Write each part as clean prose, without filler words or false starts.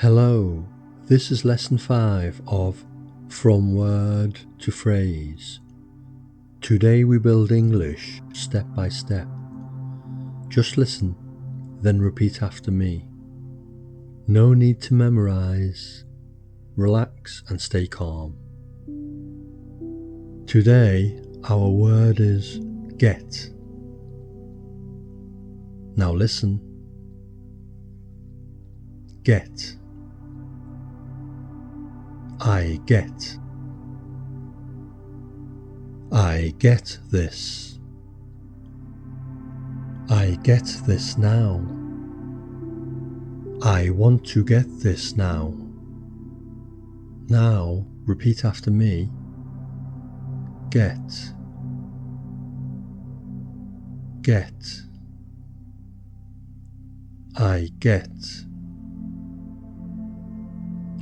Hello, this is lesson 5 of From Word to Phrase. Today we build English step by step. Just listen, then repeat after me. No need to memorize. Relax and stay calm. Today our word is get. Now listen. Get. I get. I get this. I get this now. I want to get this now. Now, repeat after me. Get. Get. I get.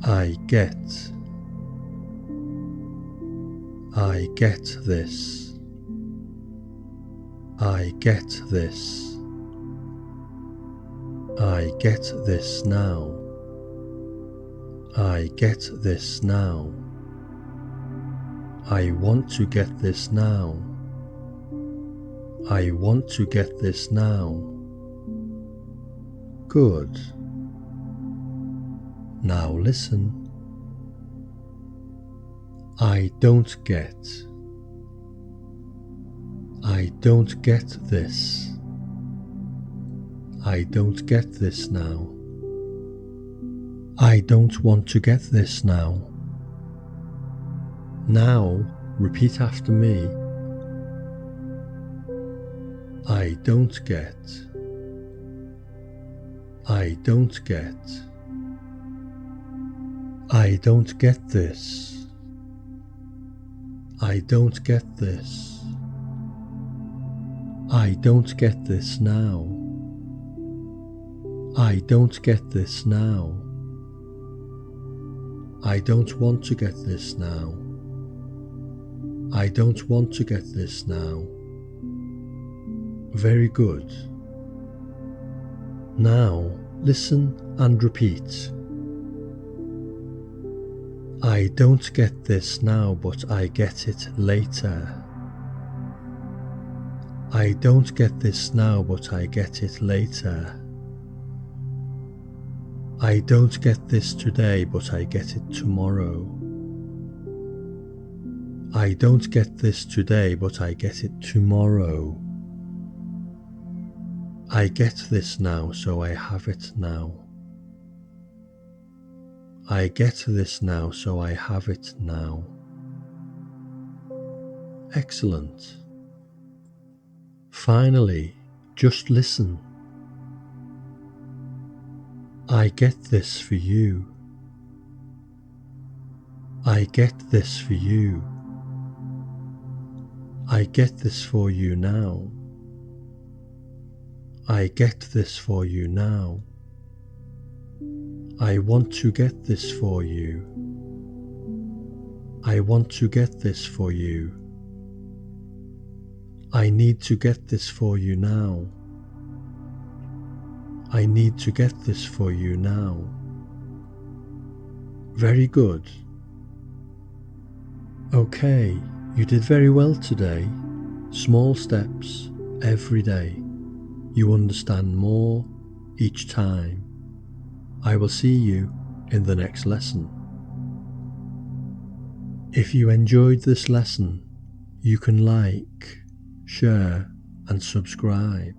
I get. I get this. I get this. I get this now. I get this now. I want to get this now. I want to get this now. Good. Now listen. I don't get. I don't get this. I don't get this now. I don't want to get this now. Now, repeat after me. I don't get. I don't get. I don't get this. I don't get this. I don't get this now. I don't get this now. I don't want to get this now. I don't want to get this now. Very good. Now listen and repeat. I don't get this now, but I get it later. I don't get this now, but I get it later. I don't get this today, but I get it tomorrow. I don't get this today, but I get it tomorrow. I get this now, so I have it now. I get this now, so I have it now. Excellent. Finally, just listen. I get this for you. I get this for you. I get this for you now. I get this for you now. I want to get this for you. I want to get this for you. I need to get this for you now. I need to get this for you now. Very good. Okay, you did very well today. Small steps every day. You understand more each time. I will see you in the next lesson. If you enjoyed this lesson, you can like, share and subscribe.